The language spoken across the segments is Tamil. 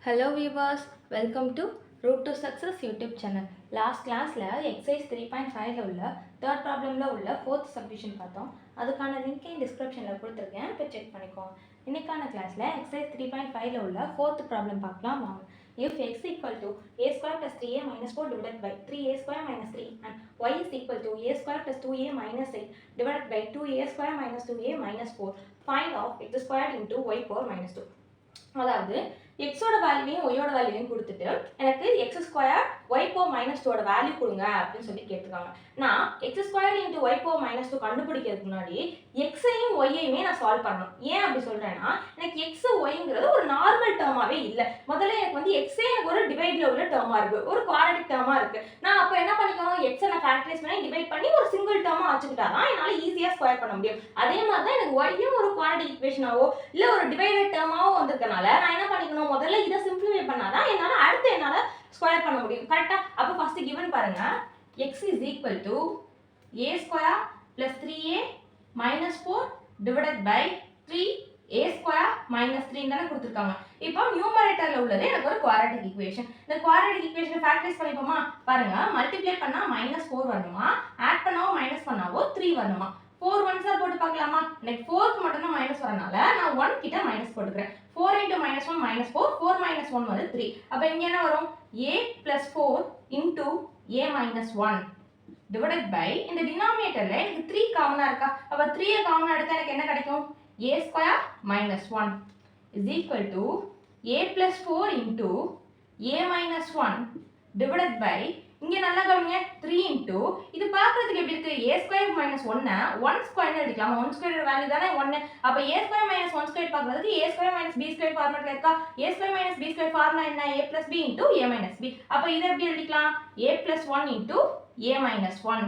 Hello viewers, welcome to Route to Success YouTube channel. Last class exercise 3.5 உள்ள third problemல உள்ள fourth subdivision பார்த்தோம். அதுக்கான link descriptionல கொடுத்திருக்கேன். போய் செக் பண்ணிக்கோங்க. இன்னைக்கான கிளாஸ்ல exercise 3.5 உள்ள fourth problem பார்க்கலாம் வாங்க. If x equal to a square plus 3a minus 4 divided by 3a square minus 3 and y is equal to a square plus 2a minus 8 divided by 2a square minus 2a minus 4, find of x squared into y power minus 2. அதாவது x ஓட வேல்யூவையும் y ஓட வேல்யூவையும் கொடுத்துட்டு எனக்கு x square y power minus 2 ஓட வேல்யூ கொடுங்க அப்படின்னு சொல்லி கேட்டிருக்காங்க. நான் x square into y power minus 2 கண்டுபிடிக்கிறதுக்கு முன்னாடி x-ஐயும் y-ஐயுமே நான் சால்வ் பண்ணணும். ஏன் அப்படி சொல்றேன்னா எனக்கு x y-ங்கிறது ஒரு நார்மல் டேர்மாவே இல்லை. முதல்ல எனக்கு வந்து x எனக்கு ஒரு டிவைட்ல உள்ள டேர்மா இருக்கு, ஒரு குவாட்ரடிக் டேர்மா இருக்கு. நான் அப்போ என்ன பண்ணிக்கணும், x-ஐ நான் ஃபேக்டரைஸ் பண்ணி டிவைட் பண்ணி ஒரு சிங்கிள் டேர்மா வச்சுக்கிட்டாதான் என்னால் ஈஸியாக ஸ்கொயர் பண்ண முடியும். அதே மாதிரி தான் எனக்கு y-யும் ஒரு குவாட்ரடிக் ஈக்குவேஷனாவோ இல்லை ஒரு டிவைடட் டேர்மாவோ வந்திருக்கனால நான் என்ன பண்ணிக்கணும், முதல்ல இதை சிம்பிளிஃபை பண்ணாதான் என்னால் அடுத்து என்னால் ஸ்கொயர் பண்ண முடியும். கரெக்டா? அப்போ ஃபர்ஸ்ட் கிவன் பாருங்க, x is equal to a square plus 3a minus 4 divided by 3a square minus 3 தான கொடுத்திருக்காங்க. இப்போ நியூமரேட்டர்ல உள்ளது எனக்கு ஒரு குவாட்ரடிக் ஈக்குவேஷன். இந்த குவாட்ரடிக் ஈக்குவேஷனை ஃபேக்டரைஸ் பண்ணிப்போமா? பாருங்க, மல்டிப்ளை பண்ணா -4 வரணுமா, ஆட் பண்ணாவோ மைனஸ் பண்ணாவோ 3 வரணுமா? 4 1s போட்டு பார்க்கலாமா? எனக்கு 4க்கு மட்டும் தான் மைனஸ் வரனால நான் 1 கிட்ட மைனஸ் போட்டுக்கிறேன். 4 into -1 -4, 4 minus 1 வந்து 3. அப்ப இங்க என்ன வரும்? a plus 4 into a minus 1 divided by, இந்த டினாமினேட்டர்ல எனக்கு 3 காமனா இருக்கா? அப்ப 3 காமனா எடுத்தா எனக்கு என்ன கிடைக்கும்? a square minus 1 is equal to a plus 4 into a minus 1 divided by, இங்க நல்லா கவனிங்க, 3 into, இது பார்க்கிறதுக்கு எப்படி இருக்கு? a square minus 1 1 square எழுதிக்கலாம். 1 square வேல்யூ தானே 1. அப்ப a square minus 1 square பார்க்கிறதுக்கு a square minus b square ஃபார்முலால இருக்கா? a square minus b square formula என்ன? a plus b into a minus b. அப்ப இத எப்படி எழுதிக்கலாம்? a plus 1 into a minus 1.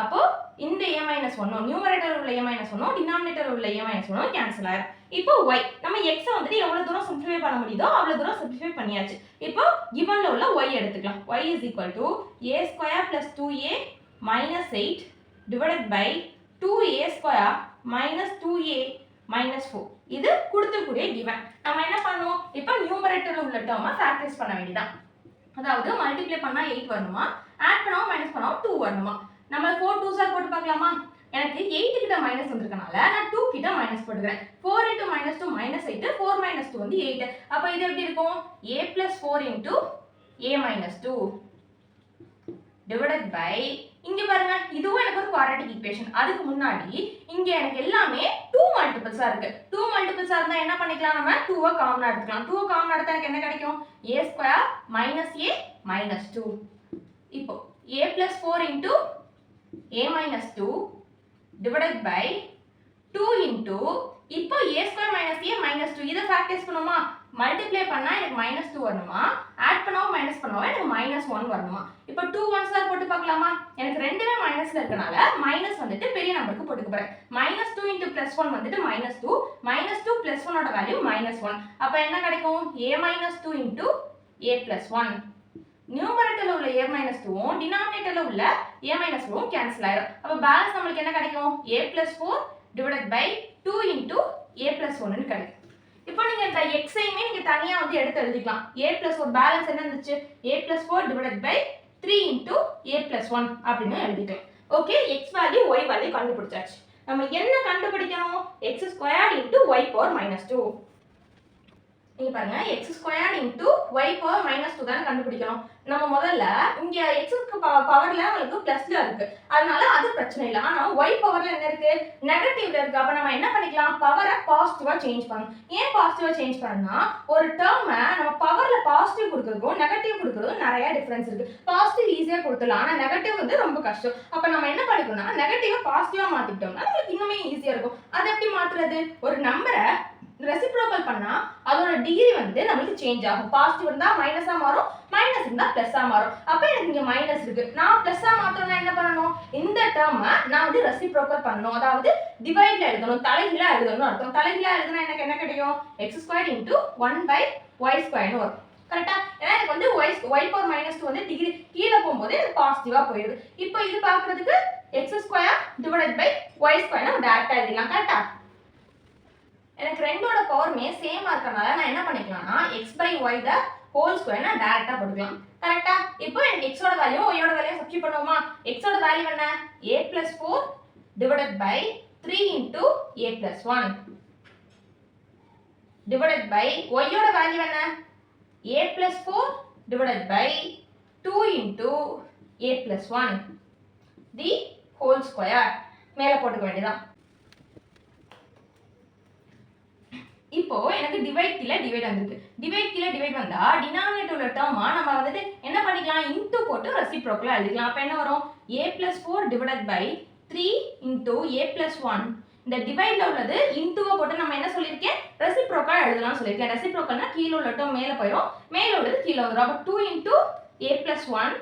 அப்போ இந்த a minus 1 நியூமரேட்டர்ல உள்ள a minus 1 டினாமினேட்டர்ல உள்ள a minus 1 கேன்சல் ஆயிடும். இப்போ y நம்ம x வந்துட்டு எவ்வளவு தூரம் சிம்பிளிஃபை பண்ண முடியுதோ அவ்வளவு தூரம் சிம்பிளிஃபை பண்ணியாச்சு. இப்போ givenல உள்ள y எடுத்துக்கலாம். y is equal to a square plus 2a minus 8 divided by 2a square minus 2a minus 4. இது கொடுத்துக்கூடிய given. நம்ம என்ன பண்ணுவோம், இப்போ நியூமரேட்டர்ல உள்ள டேர்மை ஃபேக்டரைஸ் பண்ண வேண்டியதான். அதாவது மல்டிப்ளை பண்ணா 8 வரணுமா, ஆட் பண்ணாம மைனஸ் பண்ணாம 2 வரணுமா? நம்ம 4 2s போட்டு பார்க்கலாமா? எனக்கு 8 கிட்ட மைனஸ் வந்திருக்கனால நான் 2 கிட்ட மைனஸ் போட்டுக்கிறேன். 4 into -2 -8, 4 minus 2 வந்து 8. அப்ப இது எப்படி இருக்கும்? a plus 4 into a minus 2 divided by, இங்க பாருங்க, இதுவும் எனக்கு ஒரு குவாட்ரடிக் ஈக்குவேஷன். அதுக்கு முன்னாடி இங்க எனக்கு எல்லாமே 2 மல்டிபிள்ஸா இருக்கு. 2 மல்டிபிள்ஸா இருந்தா என்ன பண்ணிக்கலாம், நம்ம 2 காமனா எடுத்துக்கலாம். 2 காமனா எடுத்தா எனக்கு என்ன கிடைக்கும்? a square minus a minus 2. இப்போ a plus 4 into a minus 2 divided by 2 into, இப்போ a square minus a minus 2 இதை ஃபேக்டரைஸ் பண்ணுமா? மல்டிப்ளை பண்ணா எனக்கு -2 வரணுமா, ஆட் பண்ணாம மைனஸ் பண்ணாம எனக்கு -1 வரணுமா? இப்போ 2 1s போட்டு பார்க்கலாமா? எனக்கு ரெண்டுமே மைனஸ்ல இருக்கனால மைனஸ் வந்துட்டு பெரிய நம்பருக்கு போட்டுக்க போறேன். -2 into +1 வந்துட்டு -2, -2 plus 1 ஓட வேல்யூ -1. அப்ப என்ன கிடைக்கும்? a minus 2 into a plus 1. நியூமரேட்டர்ல உள்ள a minus 2ம் டினாமினேட்டர்ல உள்ள a minus 2ம் கேன்சல் ஆயிடும். அப்ப பேலன்ஸ் நமக்கு என்ன கிடைக்கும்? a plus 4 divided by 2 into a plus 1 ன்னு கிடைக்கும். இப்போ நீங்க இந்த x-ஐயுமே நீங்க தனியா வந்து எடுத்து எழுதிக்கலாம். a plus 4 பேலன்ஸ் என்ன இருந்துச்சு? a plus 4 divided by 3 into a plus 1 அப்படின்னு எழுதிட்டேன். Okay, x value y value கண்டுபிடிச்சாச்சு. நம்ம என்ன கண்டுபிடிக்கணும்? x squared into y power minus 2. இங்க பாருங்க, x squared into y power minus 2 தான் கண்டுபிடிக்கணும். நம்ம முதல்ல இங்க x க்கு பவர்ல உங்களுக்கு பிளஸ்ல இருக்கு, அதனால அது பிரச்சனை இல்லை. ஆனா y பவர்ல என்ன இருக்கு? நெகட்டிவ்ல இருக்கு. அப்ப நம்ம என்ன பண்ணிக்கலாம்? பவரை பாசிட்டிவா சேஞ்ச் பண்ணணும். ஏன் பாசிட்டிவா சேஞ்ச் பண்ணணும்னா, ஒரு டேர்மை நம்ம பவர்ல பாசிட்டிவ் கொடுக்கறதுக்கும் நெகட்டிவ் கொடுக்கறதுக்கும் நிறைய டிஃபரன்ஸ் இருக்கு. பாசிட்டிவ் ஈஸியா கொடுத்துடலாம், ஆனா நெகட்டிவ் வந்து ரொம்ப கஷ்டம். அப்ப நம்ம என்ன பண்ணிக்கணும்னா, நெகட்டிவா பாசிட்டிவா மாத்திட்டோம்னா நமக்கு இன்னுமே ஈஸியா இருக்கும். அதை எப்படி மாத்துறது? ஒரு நம்பரை ரெசிப்ரோக்கல் பண்ணா அதோட டிகிரி வந்து நமக்கு சேஞ்ச் ஆகும். பாசிட்டிவ் இருந்தா மைனஸா மாறும், மைனஸ் இருந்தா பிளஸ்ஸா மாறும். அப்ப எனக்கு இங்க மைனஸ் இருக்கு, நான் பிளஸ்ஸா மாத்தணும்னா என்ன பண்ணணும்? இந்த டேர்மை நான் வந்து ரெசிப்ரோக்கல் பண்ணணும், அதாவது டிவைட்ல எழுதணும், தலைகீழா எழுதணும் அர்த்தம். தலைகீழா எழுதுனா எனக்கு என்ன கிடைக்கும்? x squared into 1 by y squared வரும். கரெக்டா? ஏன்னா எனக்கு வந்து y power minus 2 வந்து டிகிரி கீழே போகும்போது எனக்கு பாசிட்டிவா போயிடுது. இப்போ இது பார்க்கிறதுக்கு x square divided by y square நம்ம டைரக்டா எழுதிடலாம். கரெக்டா? எனக்கு ரெண்டோட பவருமே சேமா இருக்கறனால நான் என்ன பண்ணிக்கலாம்னா x/y த ஹோல் ஸ்கொயர் நான் டைரக்டா போட்டுக்கலாம். கரெக்ட்டா? இப்போ எனக்கு x ஓட வேல்யூ y ஓட வேல்யூ சப்ஸ்டிட்யூட் பண்ணுவோமா? x ஓட வேல்யூ என்ன? a + 4 divided by 3 into a + 1 divided by y ஓட வேல்யூ என்ன? a + 4 divided by 2 into a + 1 the whole square. மேல போட்டுக்க வேண்டியதான். இப்போ எனக்கு டிவைட் கீழ டிவைட் வந்திருக்கு. டிவைட் கீழ டிவைட் வந்தா டினாமினேட்டர் உள்ள டேர்மா நம்ம வந்துட்டு என்ன பண்ணிக்கலாம்? இன்டு போட்டு ரெசிப்ரோக்கலா எழுதிக்கலாம். அப்ப என்ன வரும்? a + 4 divided by 3 into a + 1. இந்த டிவைட்ல உள்ளது இன்டுவை போட்டு நம்ம என்ன சொல்லிருக்கேன்? ரெசிப்ரோக்கலா எழுதலாம் சொல்லிருக்கேன். ரெசிப்ரோக்கல்னா கீழ உள்ள டேர்ம் மேல போயிடும். மேல உள்ளது கீழ வந்துரும். அப்ப 2 into a + 1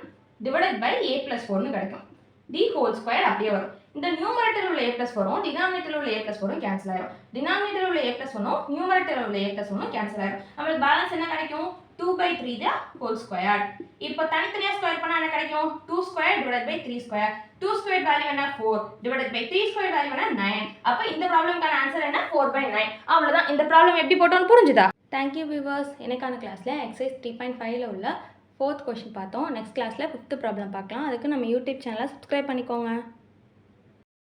divided by a + 4 னு கிடைக்கும். the whole square அப்படியே வரும். இந்த நியூமரேட்டர் உள்ள a + வரும், டினாமினேட்டர் உள்ள a + 1 கேன்சல் ஆயிடும். டினாமினேட்டர் உள்ள a + 1 நியூமரேட்டர் உள்ள a + 1 கேன்சல் ஆயிடும். நமக்கு பேலன்ஸ் என்ன கிடைக்கும்? 2/3 the whole square. இப்போ தனித்தனியா ஸ்கொயர் பண்ணா என்ன கிடைக்கும்? 2 square divided by 3 square. 2 square value என்ன? 4 divided by 3 square வேல்யூ என்ன? 9. அப்ப இந்த ப்ராப்ளம்க்கான ஆன்சர் என்ன? 4/9. அவ்வளவுதான். இந்த ப்ராப்ளம் எப்படி போட்டோம்னு புரிஞ்சுதா? Thank you viewers. எனக்கான கிளாஸ்ல எக்ஸசைஸ் 3.5ல உள்ள 4th क्वेश्चन பார்த்தோம். நெக்ஸ்ட் கிளாஸ்ல 5th ப்ராப்ளம் பார்க்கலாம். அதுக்கு நம்ம யூடியூப் சேனலை சப்ஸ்கிரைப் பண்ணிக்கோங்க.